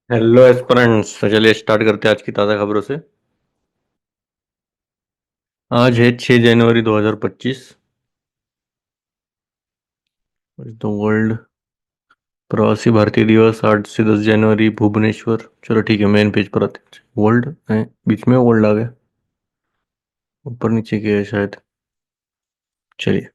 Hello aspirants, तो चलिए start करते हैं आज की ताज़ा खबरों से। आज है 6 जनवरी 2025। तो वर्ल्ड प्रवासी भारतीय दिवस 8 से 10 जनवरी भुवनेश्वर। चलो ठीक है, मेन पेज पर आते हैं। वर्ल्ड है, बीच में वर्ल्ड आ गया, ऊपर नीचे किया है शायद। चलिए।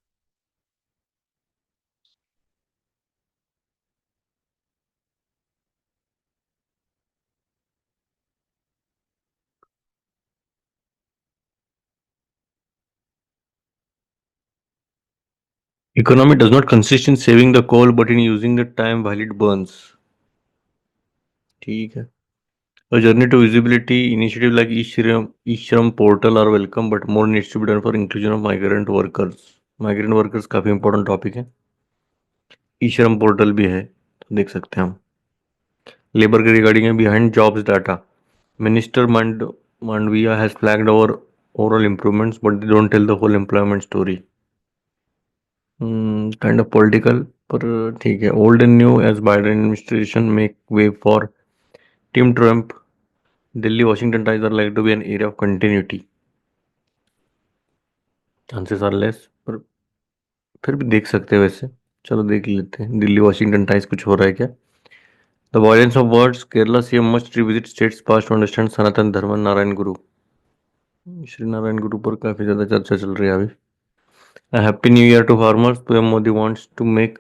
Economy does not consist in saving the coal but in using the time while it burns. ठीक है। A journey to visibility initiative like e-Shram portal are welcome, but more needs to be done for inclusion of migrant workers. Migrant workers काफी important topic है। ई Shram portal भी है, तो देख सकते हैं हम। लेबर के रिगार्डिंग है behind jobs data. Minister Mandaviya has flagged over overall improvements, but they don't tell the whole employment story. Kind of political, पर ठीक है। Old and new as Biden administration make way for team Trump, Delhi Washington ties are like to be an area of continuity. Chances are less, पर फिर भी देख सकते हैं वैसे। चलो देख लेते हैं दिल्ली वॉशिंगटन टाइज कुछ हो रहा है क्या। The violence of words, Kerala CM must revisit state's past to understand Sanatan Dharma, Narayana गुरु। श्री नारायण गुरु पर काफी ज्यादा चर्चा चल रही है अभी। A happy new year to farmers. PM Modi wants to make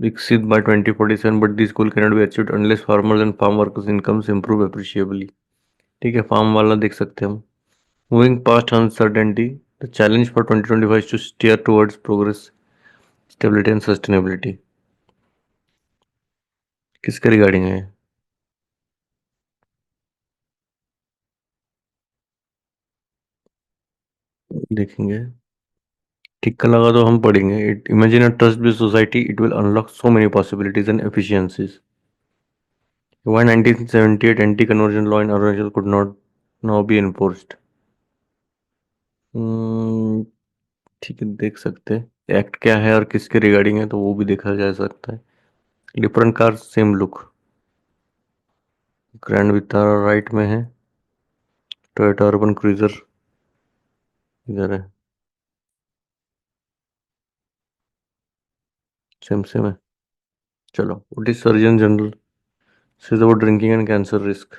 Viksit by 2047, but this goal cannot be achieved unless farmers and farm workers' incomes improve appreciably. ठीक है, फार्म वाला देख सकते हैं हम। Moving past uncertainty, the challenge for 2025 is to steer towards progress, stability and sustainability. किसके regarding है? देखेंगे। ठीक लगा तो हम पढ़ेंगे। It imagine a trust-based society. It will unlock so many possibilities and efficiencies. Why 1978 anti-conversion law in Arunachal could not now be enforced? हम्म, ठीक है, देख सकते हैं एक्ट क्या है और किसके रिगार्डिंग है, तो वो भी देखा जा सकता है। Different car same look. Grand Vitara right में है, टोयोटा अर्बन क्रूजर इधर है। सेम सेम है। चलो, what is surgeon general says about drinking and cancer risk.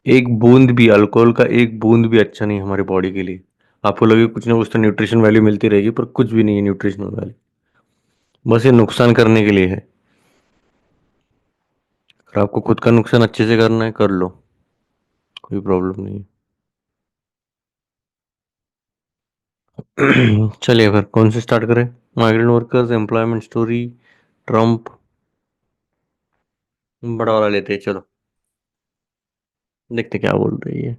एक बूंद भी अल्कोहल का, एक बूंद भी अच्छा नहीं हमारी बॉडी के लिए। आपको लगे कुछ ना कुछ तो न्यूट्रिशन वैल्यू मिलती रहेगी, पर कुछ भी नहीं है न्यूट्रिशनल वैल्यू, बस ये नुकसान करने के लिए है। अगर आपको खुद का नुकसान अच्छे से करना है कर लो, कोई प्रॉब्लम नहीं है। चलिए फिर कौन से स्टार्ट करें? Migrant workers employment story, Trump, बड़ा वाला लेते हैं। चलो देखते क्या बोल रही है।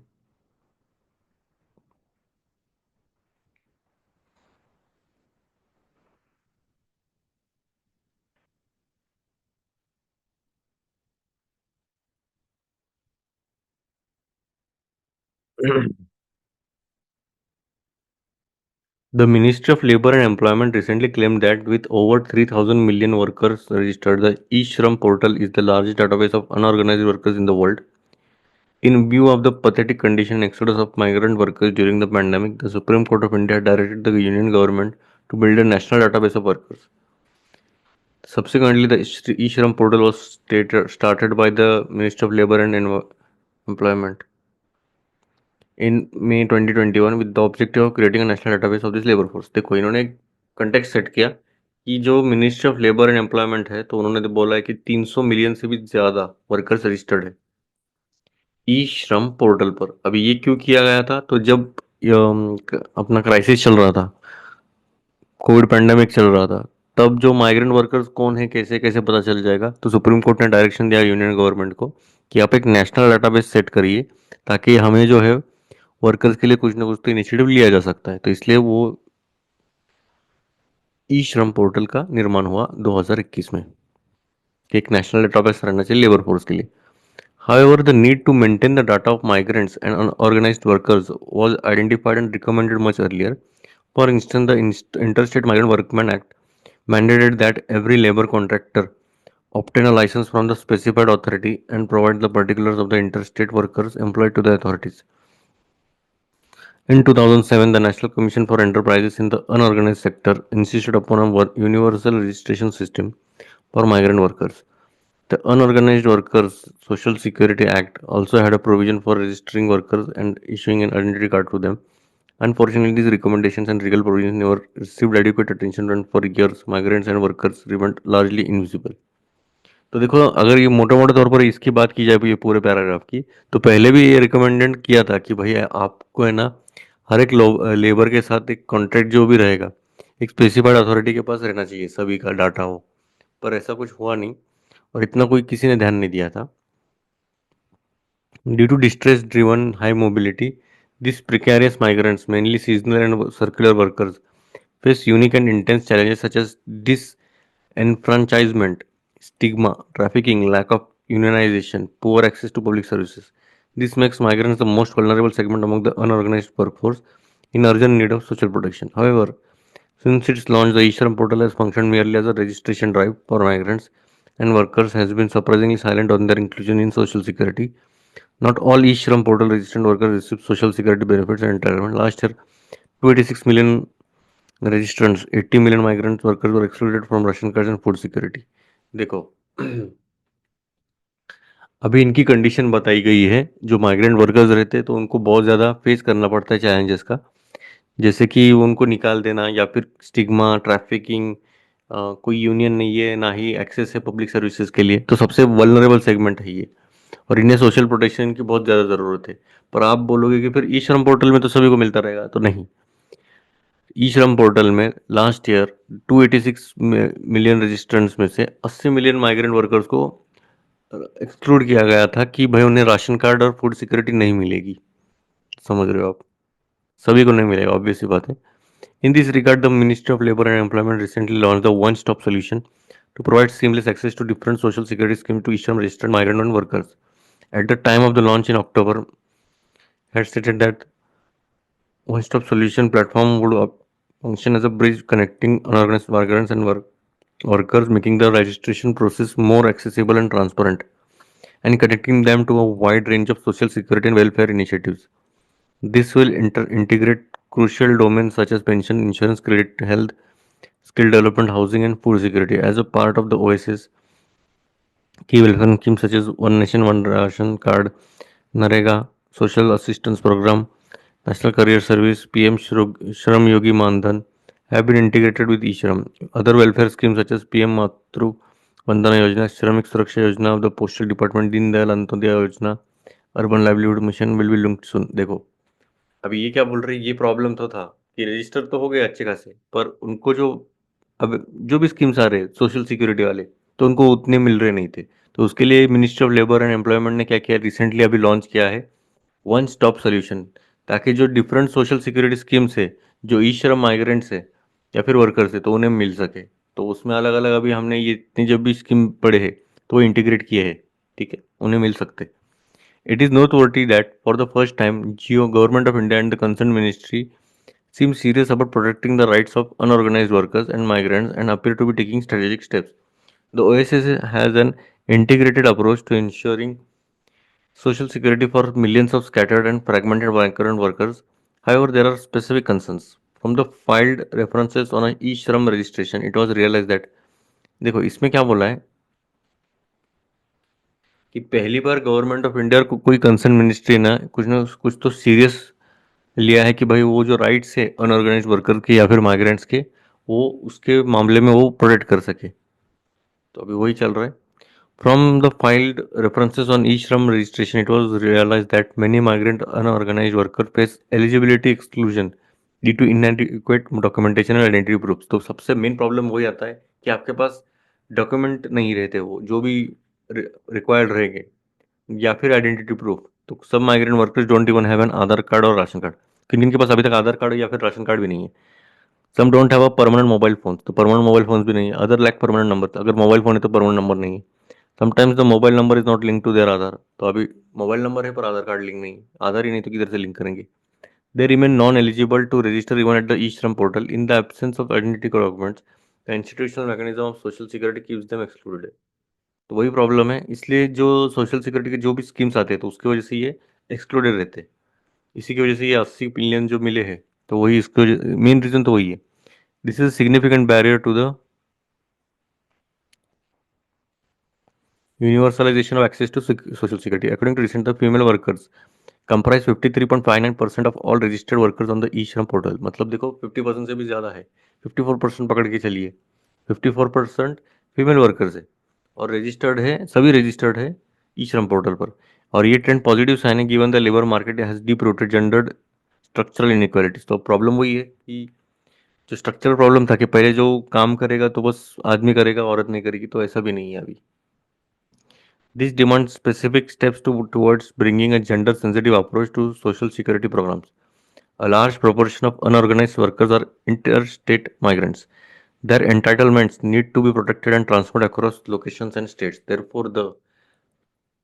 The Ministry of Labor and Employment recently claimed that with over 3,000 million workers registered, the e-Shram portal is the largest database of unorganized workers in the world. In view of the pathetic condition and exodus of migrant workers during the pandemic, the Supreme Court of India directed the Union government to build a national database of workers. Subsequently, the e-Shram portal was started by the Ministry of Labor and Employment in May 2021 with the objective of creating a national database of this labor force. देखो, इन्होंने एक context set किया कि जो ministry of labour and employment है, तो उन्होंने तो बोला है कि 300 मिलियन से भी ज़्यादा वर्कर्स रजिस्टर्ड है ई श्रम पोर्टल पर। अभी ये क्यों किया गया था? तो जब अपना क्राइसिस चल रहा था, कोविड पैंडेमिक चल रहा था, तब जो माइग्रेंट वर्कर्स कौन है, कैसे कैसे पता चल जाएगा, तो सुप्रीम कोर्ट ने डायरेक्शन दिया यूनियन गवर्नमेंट को कि आप एक नेशनल डाटाबेस सेट करिए, ताकि हमें जो है वर्कर्स के लिए कुछ ना कुछ तो इनिशिएटिव लिया जा सकता है। तो इसलिए वो ई श्रम पोर्टल का निर्माण हुआ 2021 में, कि एक नेशनल डेटाबेस रहना चाहिए लेबर फोर्स के लिए। However, the need to maintain the data of migrants and unorganized workers was identified and recommended much earlier. For instance, the Interstate Migrant Workmen Act mandated that every labor contractor obtain a license from the specified authority, and provide the particulars of the interstate workers employed to the authorities. In 2007, the National Commission for Enterprises in the Unorganized Sector insisted upon a universal registration system for migrant workers. The Unorganized Workers Social Security Act also had a provision for registering workers and issuing an identity card to them. Unfortunately, these recommendations and legal provisions never received adequate attention, and for years, migrants and workers remained largely invisible. तो देखो, अगर ये मोटा मोटा तौर पर इसकी बात की जाए ये पूरे पैराग्राफ की, तो पहले भी ये रिकमेंडेड किया था कि भाई आपको है ना हर एक लेबर के साथ एक कॉन्ट्रैक्ट जो भी रहेगा एक स्पेसिफाइड अथॉरिटी के पास रहना चाहिए, सभी का डाटा हो। पर ऐसा कुछ हुआ नहीं और इतना कोई किसी ने ध्यान नहीं दिया था। Due to distress driven high mobility, these precarious migrants, mainly seasonal and circular workers, face unique and intense challenges such as disenfranchisement, stigma, trafficking, lack of unionization, poor access to public services. This makes migrants the most vulnerable segment among the unorganized workforce in urgent need of social protection. However, since its launch, the eShram portal has functioned merely as a registration drive for migrants and workers, has been surprisingly silent on their inclusion in social security. Not all eShram portal registered workers receive social security benefits and entitlement. Last year, 286 million registrants, 80 million migrant workers were excluded from ration cards and food security. देखो, अभी इनकी condition बताई गई है। जो migrant workers रहते हैं तो उनको बहुत ज़्यादा फेस करना पड़ता है चैलेंजेस का, जैसे कि उनको निकाल देना या फिर स्टिग्मा, ट्रैफिकिंग, कोई यूनियन नहीं है, ना ही एक्सेस है पब्लिक सर्विसेज के लिए, तो सबसे वल्नरेबल सेगमेंट है ये और इन्हें सोशल प्रोटेक्शन की बहुत ज़्यादा ज़रूरत है। पर आप बोलोगे कि फिर ई श्रम पोर्टल में तो सभी को मिलता रहेगा, तो नहीं। ई श्रम पोर्टल में लास्ट ईयर 286 मिलियन रजिस्ट्रेंट्स में से 80 मिलियन माइग्रेंट वर्कर्स को एक्सक्लूड किया गया था कि भाई उन्हें राशन कार्ड और फूड सिक्योरिटी नहीं मिलेगी। समझ रहे हो आप, सभी को नहीं मिलेगा, ऑब्वियस सी बात है। In this regard, the Ministry of Labour and Employment recently launched the One Stop Solution to provide seamless access to different social security schemes to each registered migrant and workers. At the time of the launch in October, had stated that One Stop Solution platform would function as a bridge connecting unorganized migrants and workers, making the registration process more accessible and transparent, and connecting them to a wide range of social security and welfare initiatives. This will integrate crucial domains such as pension, insurance, credit, health, skill development, housing, and food security. As a part of the OSS, key welfare schemes such as One Nation, One Ration Card, NREGA, Social Assistance Program, National Career Service, PM Shram Yogi Mandhan have been integrated with eShram. Other welfare schemes such as PM Matru Vandana Yojana, Shramik Suraksha Yojana of the Postal Department, Deen Dayal Antyodaya Yojana, Urban Livelihood Mission will be linked soon. देखो, अभी ये क्या बोल रही है, ये problem तो था कि रजिस्टर तो हो गए अच्छे खासे, पर उनको जो अब जो भी स्कीम्स आ रहे सोशल सिक्योरिटी वाले, तो उनको उतने मिल रहे नहीं थे। तो उसके लिए ministry of labour and employment ने क्या किया, रिसेंटली अभी लॉन्च किया है वन स्टॉप सोल्यूशन, ताकि जो डिफरेंट सोशल सिक्योरिटी स्कीम्स है, जो ई श्रम माइग्रेंट्स है या फिर वर्कर्स है, तो उन्हें मिल सके। तो उसमें अलग अलग अभी हमने ये इतनी जब भी स्कीम पड़े हैं तो वो इंटीग्रेट किए हैं, ठीक है, उन्हें मिल सकते। It is noteworthy that for the first time, Geo Government of India and the concerned ministry seem serious about protecting the rights of unorganized workers and migrants and appear to be taking strategic steps. The OSS has an integrated approach to ensuring social security for millions of scattered and fragmented migrant workers. However, there are specific concerns. From the filed references on an e-shram registration, it was realized that देखो इसमें क्या बोला है कि पहली बार government of India को कोई concern ministry ना कुछ तो सीरियस लिया है कि भाई वो जो राइट्स है अनऑर्गेनाइज वर्कर के या फिर माइग्रेंट्स के, वो उसके मामले में वो प्रोटेक्ट कर सके। तो अभी वही चल रहा है। From the filed references on e Shram registration, it was realise that many migrant unorganise worker face eligibility exclusion due to inadequate documentation and identity proof. तो सबसे मेन प्रॉब्लम वही आता है कि आपके पास डॉक्यूमेंट नहीं रहते, वो जो भी रिक्वायर्ड रहेंगे या फिर आइडेंटिटी प्रूफ। तो सब migrant workers don't even have an Aadhaar card और राशन कार्ड, क्योंकि इनके पास अभी तक आधार कार्ड या फिर राशन कार्ड भी नहीं है। Some don't have a permanent mobile phone, तो परमानेंट मोबाइल फोन भी नहीं है। अदर लैक परमानेंट नंबर, अगर मोबाइल फोन है तो परमानेंट नंबर नहीं है। Sometimes the mobile number is not link to their Aadhaar, तो अभी मोबाइल नंबर है पर आधार कार्ड लिंक नहीं है। आधार ही नहीं तो किधर से लिंक करेंगे। They remain non eligible to register even at the e Shram portal in the absence of identity documents. The institutional mechanism of social security keeps them excluded. तो वही प्रॉब्लम है, इसलिए जो सोशल सिक्योरिटी के जो भी स्कीम्स आते हैं तो उसकी वजह से ये एक्सक्लूडेड रहते हैं। इसी की वजह से ये 80 मिलियन जो मिले हैं, तो वही इसको मेन रीजन तो वही है। This is significant barrier to the universalization of access to social security. According to recent, the female workers comprise 53.59% of all registered workers on the e-श्रम पोर्टल। मतलब देखो 50% से भी ज़्यादा है, 54% पकड़ के चलिए, 54% फीमेल वर्कर्स है और रजिस्टर्ड है, सभी रजिस्टर्ड है ई श्रम पोर्टल पर। और ये ट्रेंड पॉजिटिव साइन है given the labour market has deep rooted gendered structural inequalities. तो प्रॉब्लम वही है कि जो स्ट्रक्चरल प्रॉब्लम था कि पहले जो काम करेगा तो बस आदमी करेगा, औरत नहीं करेगी, तो ऐसा भी नहीं है अभी। This demands specific steps towards bringing a gender sensitive approach to social security programs. A large proportion of unorganized workers are interstate migrants. Their entitlements need to be protected and transferred across locations and states. Therefore, the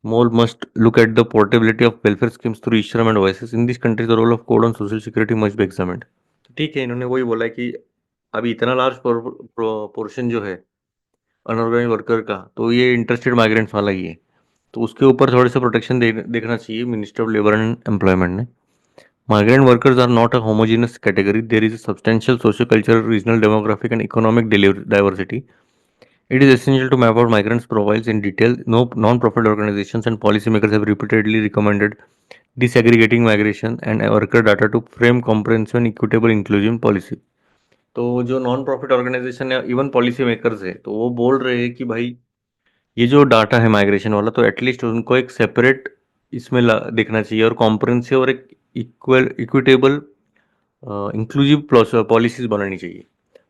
MOL must look at the portability of welfare schemes through Ishram and Oasis. In these countries, the role of code on social security must be examined. ठीक है, इन्होंने वही बोला है कि अभी इतना large portion जो है अनऑर्गेनाइज वर्कर का, तो ये इंटरस्टेट माइग्रेंट्स वाला ही है। तो उसके ऊपर थोड़े से प्रोटेक्शन देखना चाहिए ministry of labour and employment ने। Migrant workers are not a homogeneous category, there is a substantial socio cultural regional demographic and economic diversity. It is essential to map out migrants' profiles in detail. No non-profit organizations and policymakers have repeatedly recommended disaggregating migration and worker data to frame comprehensive and equitable inclusion policy. तो जो non profit organisation है, even policy makers है, तो वो बोल रहे हैं कि भाई ये जो डाटा है माइग्रेशन वाला, तो एटलीस्ट उनको एक सेपरेट इसमें देखना चाहिए और कॉम्प्रिहेंसिव और एक इक्विटेबल इंक्लूसिव पॉलिसीज बनानी चाहिए।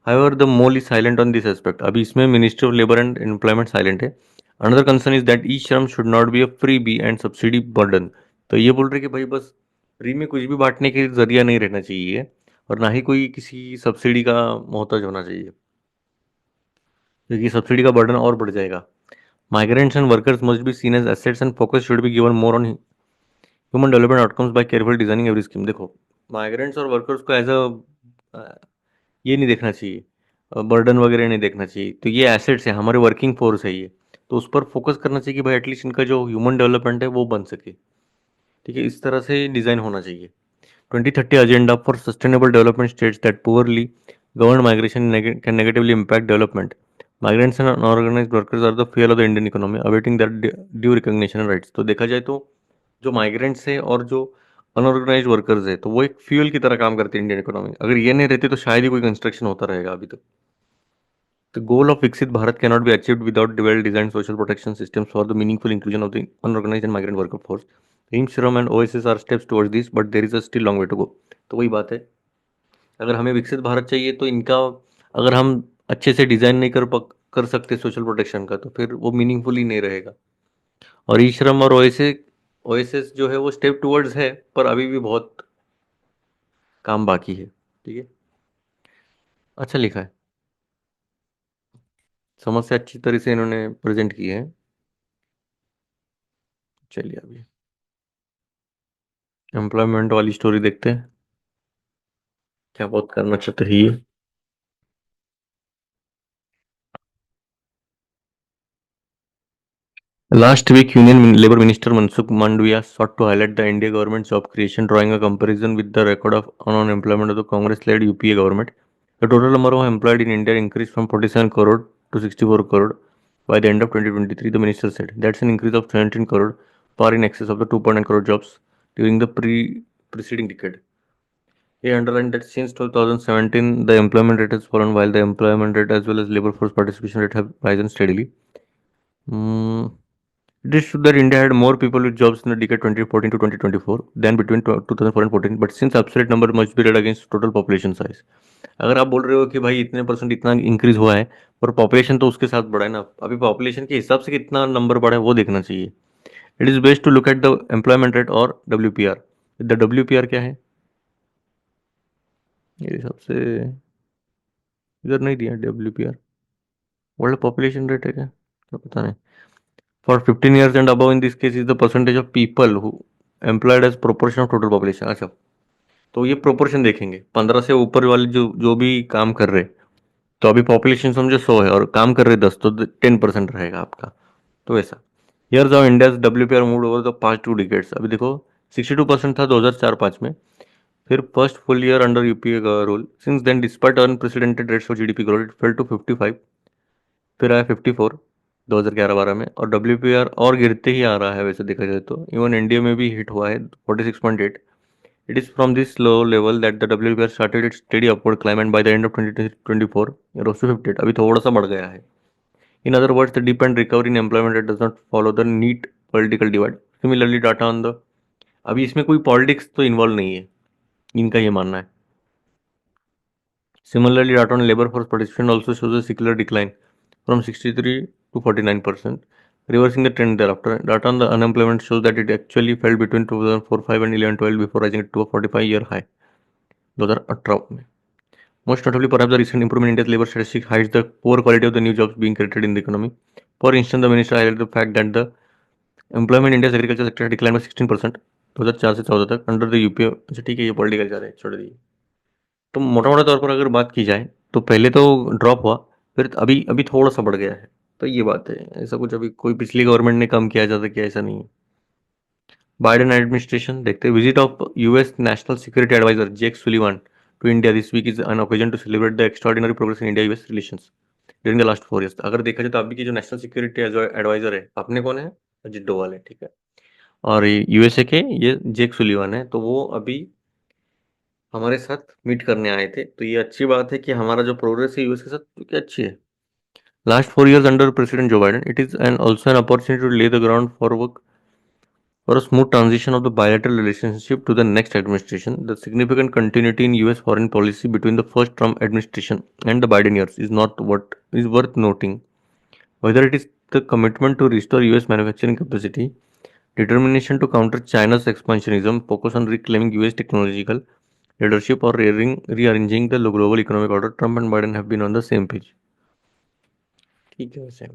However the MoL is silent on this aspect. अभी इसमें ministry of labour and employment silent है। Another concern is that e Shram should not be a freebie and subsidy burden. तो ये बोल रहे कि भाई बस फ्री में कुछ भी बांटने के जरिया नहीं रहना चाहिए और ना ही कोई किसी सब्सिडी का मोहताज होना चाहिए, क्योंकि सब्सिडी का बर्डन और बढ़ जाएगा। Migrants and workers must be seen as assets and focus should be given more on human development outcomes by carefully designing every scheme। देखो, माइग्रेंट्स और वर्कर्स को एज अ ये नहीं देखना चाहिए, बर्डन वगैरह नहीं देखना चाहिए। तो ये एसेट्स है, हमारे वर्किंग फोर्स है ये, तो उस पर फोकस करना चाहिए कि भाई एटलीस्ट इनका जो ह्यूमन डेवलपमेंट है वो बन सके। ठीक है, इस तरह से डिज़ाइन होना चाहिए। 2030 agenda for sustainable development states that poorly governed migration can negatively impact development. Migrants and unorganized workers are the fuel of the Indian economy, awaiting their due recognition and rights। तो देखा जाए तो जो migrants है और जो unorganised workers है, तो वो एक फ्यूल की तरह काम करते हैं इंडियन इकोनॉमी। अगर ये नहीं रहते तो शायद ही कोई कंस्ट्रक्शन होता रहेगा अभी तक। The goal of Viksit Bharat cannot be achieved without well-designed social protection systems for the meaningful inclusion of the unorganized and migrant workforce. Him Shram and OSS are steps towards this, but there is a still long way to go। तो वही बात है, अगर हमें विकसित भारत चाहिए तो इनका अगर हम अच्छे से डिजाइन नहीं कर सकते सोशल प्रोटेक्शन का, तो फिर वो मीनिंगफुल ही नहीं रहेगा। और ई श्रम और ओएसएस जो है वो स्टेप टुवर्ड्स है, पर अभी भी बहुत काम बाकी है। ठीक है, अच्छा लिखा है, समस्या अच्छी तरह से इन्होंने प्रेजेंट की है। चलिए अभी एम्प्लॉयमेंट वाली स्टोरी देखते हैं, क्या बहुत करना चाहते हैं ये। Last week, Union Labour Minister Mansukh Mandavia sought to highlight the India government's job creation, drawing a comparison with the record of unemployment of the Congress-led UPA government. The total number of employed in India increased from 47 crore to 64 crore by the end of 2023, the minister said. That's an increase of 17 crore, far in excess of the 2.9 crore jobs during the preceding decade. He underlined that since 2017, the employment rate has fallen while the employment rate as well as labor force participation rate have risen steadily. Hmm. It is true that India had more people with jobs in the decade 2014 to 2024 than between 2004 and 14, but since absolute number must be read against total population size। अगर आप बोल रहे हो कि भाई इतने percent इतना increase हुआ है, पर पॉपुलेशन तो उसके साथ बढ़ा है ना, अभी पॉपुलेशन के हिसाब से कितना नंबर बढ़ा है वो देखना चाहिए। It is best to look at the employment rate और डब्ल्यू। द डब्ल्यू क्या है, मेरे हिसाब से इधर नहीं दिया डब्ल्यू। वर्ल्ड पॉपुलेशन रेट है क्या, क्या पता नहीं। For 15 years and above in this case is the percentage of people who employed as proportion of total population। अच्छा, तो ये प्रोपोर्शन देखेंगे, 15 से ऊपर वाले जो जो भी काम कर रहे, तो अभी पॉपुलेशन समझो 100 है और काम कर रहे 10, तो 10% रहेगा आपका। तो वैसा। Here's how India's WPR move over the past 2 decades. अभी देखो 62% था 2004-5 में, फिर first full year under UPA का rule. Since then despite unprecedented rates of GDP growth it fell to 55, फिर आया 54 2011-12 में, और WPR और गिरते ही आ रहा है वैसे देखा जाए तो। इवन इंडिया में भी हिट हुआ है 46.8। It is from this low level that the WPR started its steady upward climb, and by the end of 2024 it rose to 58। अभी थोड़ा सा बढ़ गया है। In other words, the deep and recovery in employment rate does not follow the neat political divide. Similarly, data on the, अभी इसमें कोई politics तो इन्वॉल्व नहीं है, इनका ये मानना है। Similarly, data on labor force participation also shows a secular decline from 63 to 49%, reversing the trend thereafter. Data on the unemployment shows that it actually fell between 2004-5 and 11-12 before rising to a 45-year high 2018 में. Most notably, perhaps the recent improvement in India's labor statistics hides the poor quality of the new jobs being created in the economy. For instance, the minister highlighted the fact that the employment in India's agriculture sector declined by 16% 2004 से 14 तक under the UPA. अच्छा ठीक है, ये political जा रहा है, छोड़ दीजिए। तो मोटा मोटा तौर पर अगर बात की जाए तो पहले तो ड्रॉप हुआ, फिर अभी अभी थोड़ा सा बढ़ गया है। तो ये बात है, ऐसा कुछ अभी कोई पिछली गवर्नमेंट ने कम किया ज़्यादा किया ऐसा नहीं है। बाइडेन एडमिनिस्ट्रेशन देखते हैं। Visit of US national security adviser Jake Sullivan to India this week is an occasion to celebrate the extraordinary progress in India US relations during the last 4 years. अगर देखा जाए तो अभी की जो नेशनल सिक्योरिटी एडवाइजर है अपने कौन है, अजित डोवाल है, ठीक है। और यूएसए के ये जेक सुलिवान है, तो वो अभी हमारे साथ मीट करने आए थे। तो ये अच्छी बात है कि हमारा जो प्रोग्रेस है यूएस के साथ क्योंकि अच्छी है। Last 4 years under president Joe Biden, it is an also an opportunity to lay the ground for work for a smooth transition of the bilateral relationship to the next administration. The significant continuity in US foreign policy between the first Trump administration and the Biden years is not what is worth noting. Whether it is the commitment to restore US manufacturing capacity, determination to counter China's expansionism, focus on reclaiming US technological leadership, or rearranging the global economic order, Trump and Biden have been on the same page. ठीक है, वैसे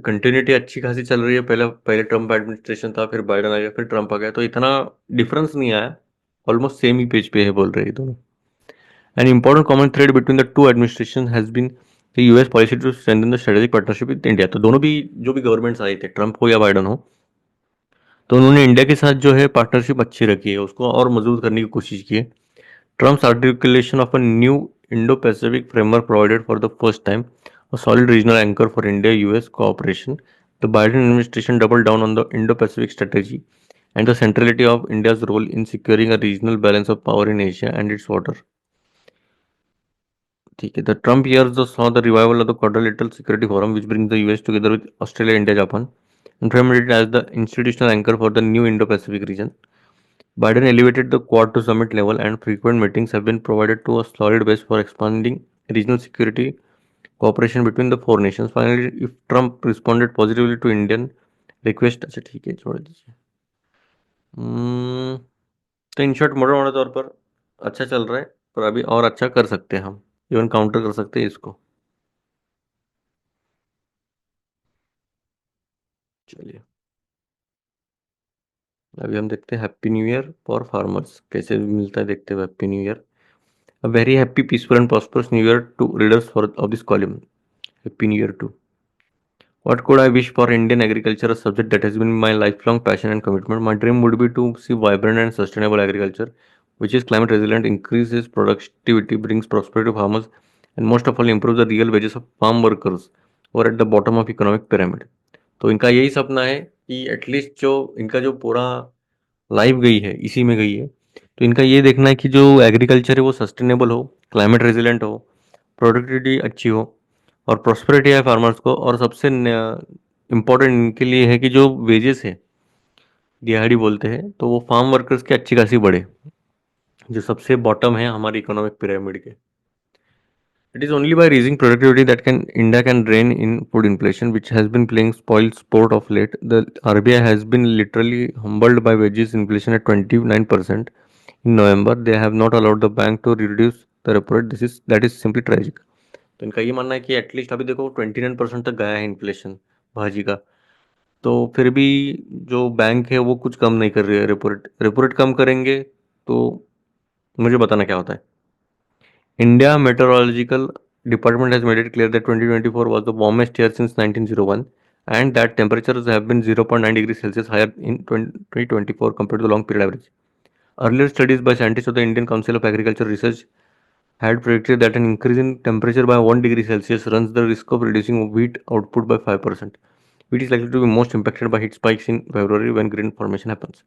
continuity अच्छी खासी चल रही है। पहले पहले ट्रम्प एडमिनिस्ट्रेशन था, फिर बाइडन आ गया, फिर ट्रम्प आ गया, तो इतना डिफरेंस नहीं आया। ऑलमोस्ट सेम ही पेज पे है बोल रहे हैं दोनों। An important common thread between the two administration has been the US policy to strengthen the strategic partnership with India. तो दोनों भी जो भी गवर्नमेंट्स आए थे, ट्रम्प हो या बाइडन हो, तो उन्होंने इंडिया के साथ जो है पार्टनरशिप अच्छी रखी है, उसको और मजबूत करने की कोशिश की है। Trump's articulation of a new Indo-Pacific framework provided for the first time a solid regional anchor for India-US cooperation. The Biden administration doubled down on the Indo-Pacific strategy and the centrality of India's role in securing a regional balance of power in Asia and its water. The Trump years saw the revival of the Quadrilateral Security Forum, which brings the US together with Australia, India, Japan, and framed it as the institutional anchor for the new Indo-Pacific region. Biden elevated the Quad to summit level, and frequent meetings have been provided to a solid base for expanding regional security cooperation between the four nations. Finally, if Trump responded positively to Indian request, अच्छा ठीक है छोड़ दीजिए। तो in short मोटा मोटा तौर पर अच्छा चल रहा है, पर अभी और अच्छा कर सकते हैं हम, इवन काउंटर कर सकते हैं इसको। चलिए अभी हम देखते हैं happy new year for farmers कैसे मिलता है, देखते हुए happy new year. A very happy, peaceful, and prosperous New Year to readers of this column. Happy New Year too. What could I wish for Indian agriculture, a subject that has been my lifelong passion and commitment? My dream would be to see vibrant and sustainable agriculture, which is climate resilient, increases productivity, brings prosperity to farmers, and most of all improves the real wages of farm workers who are at the bottom of economic pyramid. तो इनका यही सपना है कि at least जो इनका जो पूरा लाइफ गई है इसी में गई है, तो इनका ये देखना है कि जो एग्रीकल्चर है वो सस्टेनेबल हो, क्लाइमेट रेजिलेंट हो, प्रोडक्टिविटी अच्छी हो, और प्रॉस्पेरिटी है फार्मर्स को। और सबसे इम्पोर्टेंट इनके लिए है कि जो वेजेस है, दिहाड़ी बोलते हैं, तो वो फार्म वर्कर्स की अच्छी खासी बढ़े, जो सबसे बॉटम है हमारी इकोनॉमिक पिरामिड के। It is only by raising productivity that can India can rein in food inflation, which has been playing spoil sport of late. The RBI has been literally humbled by wages inflation at 29% in November. They have not allowed the bank to reduce the repo rate. That is simply tragic. तो इनका ये मानना है कि at least अभी देखो 29% तक गया है इन्फ्लेशन भाजी का, तो फिर भी जो बैंक है वो कुछ कम नहीं कर रही है। रेपो रेट कम करेंगे तो मुझे बताना क्या होता है। India Meteorological Department has made it clear that 2024 was the warmest year since 1901, and that temperatures have been 0.9 degrees Celsius higher in 2024 compared to the long period average. Earlier studies by scientists of the Indian Council of Agriculture Research had predicted that an increase in temperature by 1 degree Celsius runs the risk of reducing wheat output by 5%. Wheat is likely to be most impacted by heat spikes in February when grain formation happens.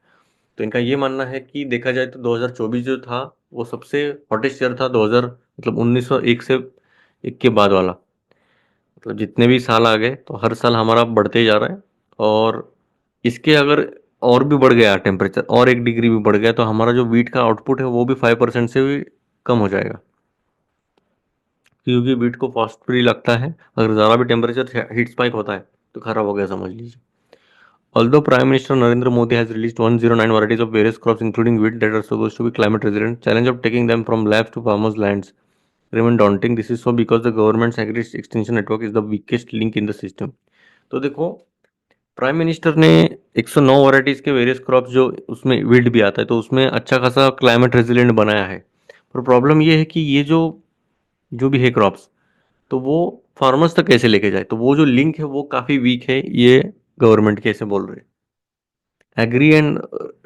तो इनका ये मानना है कि देखा जाए तो 2024 जो था वो सबसे हॉटेस्ट ईयर था 2000 मतलब 1901 से एक के बाद वाला, मतलब जितने भी साल आ गए तो हर साल हमारा बढ़ते ही जा रहा है। और इसके अगर और भी बढ़ गया टेम्परेचर और 1 डिग्री भी बढ़ गया तो हमारा जो वीट का आउटपुट है वो भी 5% से भी कम हो जाएगा, क्योंकि वीट को फास्ट फ्री लगता है। अगर ज़्यादा भी टेम्परेचर हीट स्पाइक होता है तो खराब हो गया समझ लीजिए। Although Prime Minister Narendra Modi has released 109 varieties of various crops including wheat that are supposed to be climate resilient, challenge of taking them from labs to farmers' lands remain daunting. This is so because the government's agri extension network is the weakest link in the system. तो देखो, prime minister ने 109 varieties के various crops जो उसमें wheat भी आता है तो उसमें अच्छा खासा क्लाइमेट रेजिलेंट बनाया है। पर प्रॉब्लम ये है कि ये जो जो भी है क्रॉप्स तो वो फार्मर्स तक कैसे लेके जाए, तो वो जो लिंक है वो काफ़ी वीक है, ये गवर्नमेंट के ऐसे बोल रहे हैं। Agri and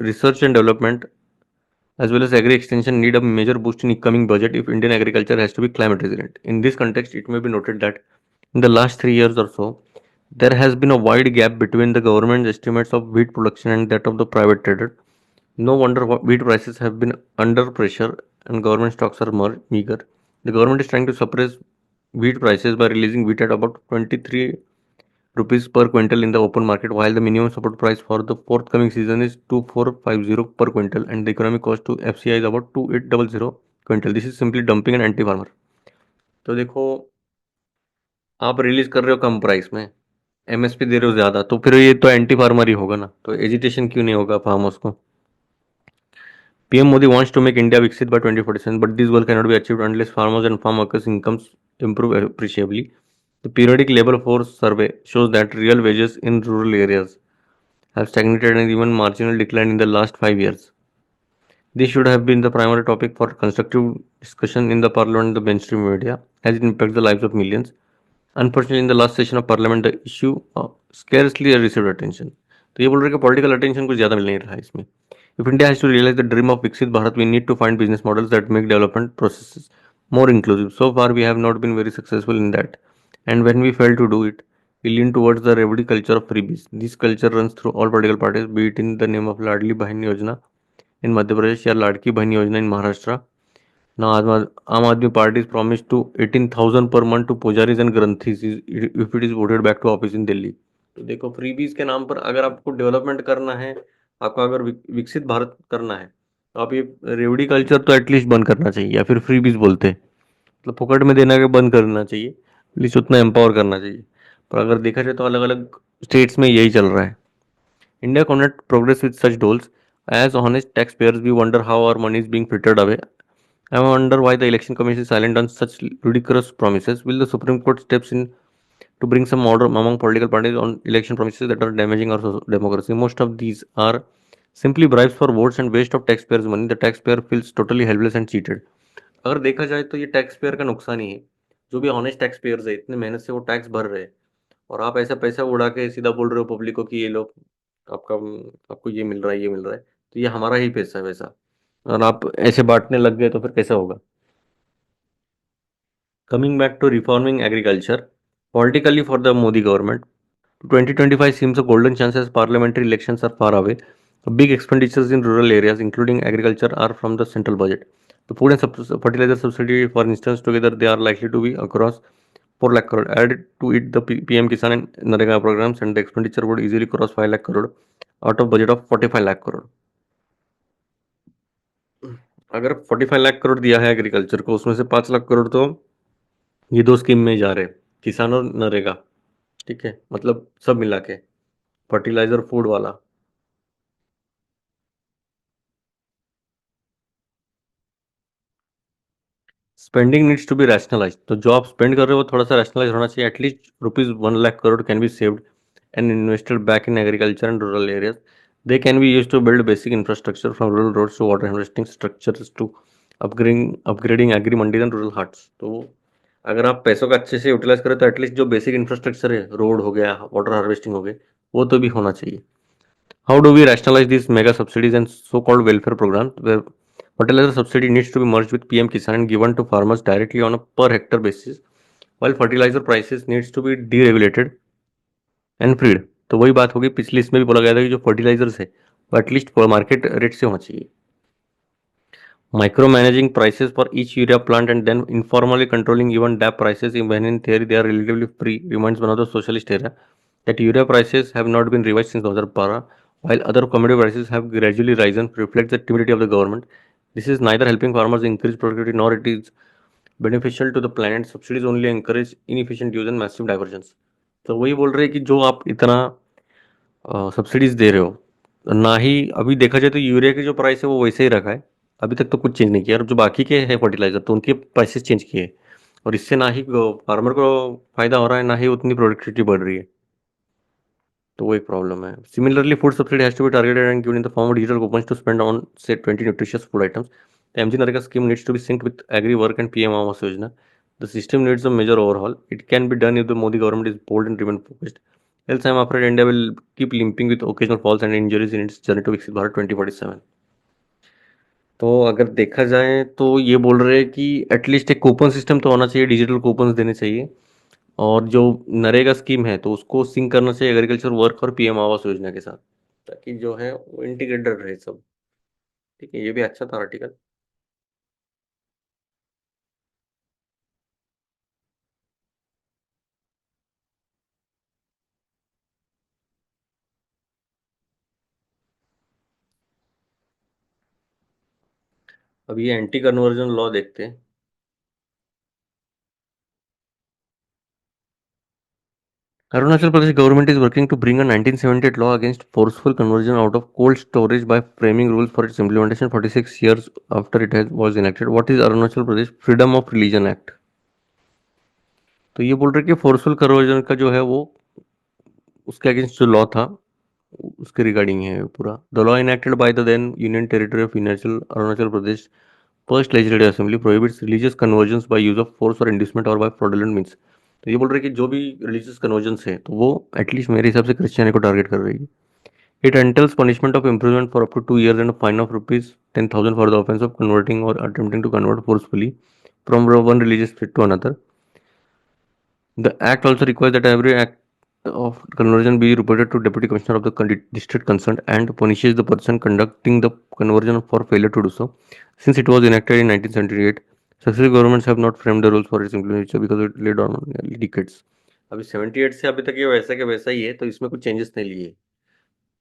research and development as well as agri extension need a major boost in incoming budget if Indian agriculture has to be climate resilient. In this context, it may be noted that in the last 3 years or so, there has been a wide gap between the government estimates of wheat production and that of the private trader. No wonder wheat prices have been under pressure and government stocks are more meager. The government is trying to suppress wheat prices by releasing wheat at about 23 rupees per quintal in the open market, while the minimum support price for the forthcoming season is 2450 per quintal and the economic cost to FCI is about 2800 quintal. This is simply dumping and anti farmer. तो देखो, आप release कर रहे हो कम price में, MSP दे रहे हो ज्यादा, तो फिर ये तो एंटी फार्मर ही होगा ना, तो एजिटेशन क्यों नहीं होगा फार्मर्स को। PM Modi wants to make India Viksit by 2047, but this goal cannot be achieved unless farmers and farm workers' incomes improve appreciably. The periodic labor force survey shows that real wages in rural areas have stagnated and even marginal decline in the last 5 years. This should have been the primary topic for constructive discussion in the parliament and the mainstream media, as it impacts the lives of millions. Unfortunately, in the last session of parliament, the issue scarcely received attention. तो ये बोल रहे कि political attention कुछ ज़्यादा मिल नहीं रहा है इसमें। If India has to realize the dream of Viksit Bharat, we need to find business models that make development processes more inclusive. So far, we have not been very successful in that. And when we fail to do it, we lean towards the revenue culture of freebies. This culture runs through all political parties, be it in the name of Ladli Bahin Yojana in Madhya Pradesh or Ladki Bahin Yojana in Maharashtra. Now, Aam Aadmi Party is promised to 18,000 per month to pujaris and granthis if it is voted back to office in Delhi. तो देखो, freebies के नाम पर अगर आपको development करना है, आपको अगर विकसित भारत करना है, तो आप ये रेवड़ी कल्चर तो एटलीस्ट बंद करना चाहिए, या फिर फ्रीबीज बोलते हैं मतलब फुकट में देना के बंद करना चाहिए, एटलीस्ट उतना एम्पावर करना चाहिए। पर अगर देखा जाए तो अलग अलग स्टेट्स में यही चल रहा है। India cannot progress with such goals. As honest taxpayers, we wonder how our money is being frittered away. I wonder why the election commission is silent on such ludicrous promises. Will the Supreme Court steps in to bring some order among political parties on election promises that are damaging our democracy? Most of these are simply bribes for votes and waste of taxpayers' money. The taxpayer feels totally helpless and cheated. अगर देखा जाए तो ये tax payer का नुकसान ही है। जो भी ऑनेस्ट टैक्स पेयर्स है, इतने मेहनत से वो टैक्स भर रहे हैं, और आप ऐसा पैसा उड़ा के सीधा बोल रहे हो पब्लिक को कि ये लो, आपका आपको ये मिल रहा है, ये मिल रहा है, तो ये हमारा ही पैसा है वैसा, और आप ऐसे बांटने लग गए तो फिर कैसा होगा। Coming back to reforming agriculture, politically for the Modi government, 2025 seems a golden chance as parliamentary elections are far away. Big expenditures in rural areas, including agriculture, are from the central budget. The food and fertilizer subsidy, for instance, together they are likely to be across 4 lakh crore. Added to it the PM Kisan and Narega programs, and the expenditure would easily cross 5 lakh crore out of budget of 45 lakh crore. अगर 45 लाख करोड़ दिया है agriculture को, उसमें से 5 लाख करोड़ तो ये दो scheme में जा रहे, किसान और नरेगा, ठीक है, मतलब सब मिला के फर्टिलाइजर फूड वाला। Spending needs to be rationalize, तो जो आप स्पेंड कर रहे हो वो थोड़ा सा रैशनलाइज होना चाहिए। At least ₹1 lakh crore can be saved and invested back in agriculture and rural areas. They can be used to build basic infrastructure from rural roads to water harvesting structures to upgrading agri mandis and rural huts. तो अगर आप पैसों का अच्छे से utilise करें तो at least जो बेसिक इंफ्रास्ट्रक्चर है, रोड हो गया, वाटर हार्वेस्टिंग हो गए, वो तो भी होना चाहिए. How do we rationalize these mega subsidies and so-called welfare programs where fertilizer subsidy needs to be merged with PM Kisan and given to farmers directly on a per hectare basis, while fertilizer prices needs to be deregulated and freed? तो वही बात होगी, पिछली इसमें भी बोला गया था कि जो फर्टिलाइजर्स है वो एटलीस्ट मार्केट रेट से होना चाहिए. Micromanaging prices for each urea plant and then informally controlling even DAP prices, when in theory they are relatively free, reminds one of the socialist era that urea prices have not been revised since 2012, while other commodity prices have gradually risen, reflects the timidity of the government. This is neither helping farmers increase productivity nor it is beneficial to the planet. Subsidies only encourage inefficient use and massive diversions. तो वही बोल रहे हैं कि जो आप इतना subsidies दे रहे हो, ना ही अभी देखा जाए तो यूरिया की जो प्राइस है वो वैसे ही रखा है. अभी तक तो कुछ चेंज नहीं किया, और जो बाकी के हैं फर्टिलाइजर तो उनके प्राइसेस चेंज किए, और इससे ना ही फार्मर को फायदा हो रहा है, ना ही उतनी प्रोडक्टिविटी बढ़ रही है. तो वो एक प्रॉब्लम है. Similarly food subsidy has to be targeted and given in the form of digital coupons to spend on say 20 nutritious food items. The MG NREGA scheme needs to be synced with agri work and PM Awas Yojana. The system needs a major overhaul. It can be done if the Modi government is bold and remain focused. Else, I'm afraid India will keep limping with occasional falls and injuries in its journey to Viksit Bharat 2047. तो अगर देखा जाए तो ये बोल रहे हैं कि एटलीस्ट एक कूपन सिस्टम तो होना चाहिए, डिजिटल कूपन्स देने चाहिए. और जो नरेगा स्कीम है तो उसको सिंक करना चाहिए एग्रीकल्चर वर्क और पीएम आवास योजना के साथ, ताकि जो है वो इंटीग्रेटेड रहे सब. ठीक है, ये भी अच्छा था आर्टिकल. अब ये एंटी कन्वर्जन लॉ देखते हैं. Arunachal Pradesh government is working to bring a 1978 law against forceful conversion out of cold storage by framing rules for its implementation 46 years after it has was enacted. What is Arunachal Pradesh Freedom of Religion Act? तो ये बोल रहे कि forceful conversion का जो है वो उसके अगेंस्ट जो लॉ था उसके रिगार्डिंग है पूरा. The law enacted by the then union territory of Arunachal Pradesh first legislative assembly prohibits religious conversions by use of force और इंड्यूसमेंट और बाय फ्रॉडुलेंट मीन्स. तो ये बोल रहे हैं कि जो भी रिलीजियस कन्वर्जन्स है तो वो एटलीस्ट मेरे हिसाब से क्रिश्चियनी को टारगेट कर रही है. It entails punishment of imprisonment for up to 2 years and a fine of rupees 10,000 for the offense of converting or attempting to convert forcefully from one religious faith to another. The act also requires that every act of conversion be reported to Deputy Commissioner of the district concerned and punishes the person conducting the conversion for failure to do so. Since it was enacted in 1978, successive governments have not framed the rules for its implementation because it laid on nearly decades. अभी 78 से अभी तक ये वैसा के वैसा ही है, तो इसमें कुछ चेंजेस नहीं लिए.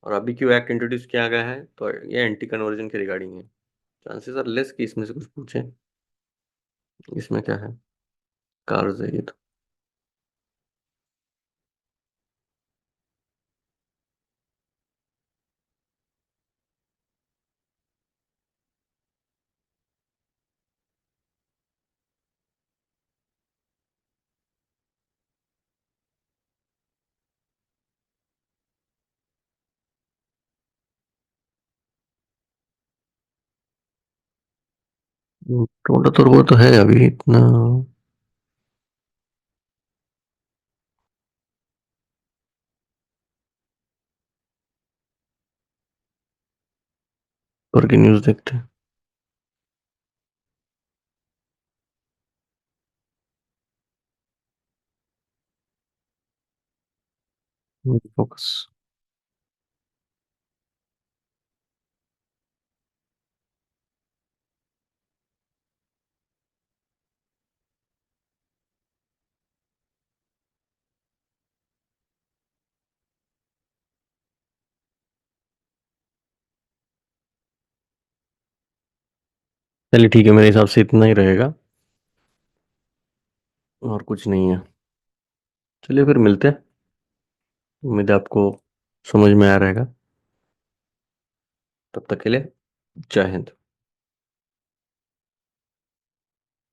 और अभी क्यों एक्ट इंट्रोड्यूस किया गया है तो ये एंटी कन्वर्जन के रिगार्डिंग है. चांसेस आर लेस कि इसमें से कुछ पूछे. इसमें क्या है, कार्स है ये तो. टोटा तो वो तो है अभी इतना. करके न्यूज देखते हैं. फोकस. चलिए ठीक है, मेरे हिसाब से इतना ही रहेगा और कुछ नहीं है. चलिए फिर मिलते हैं. उम्मीद है आपको समझ में आ रहेगा. तब तक के लिए जय हिंद.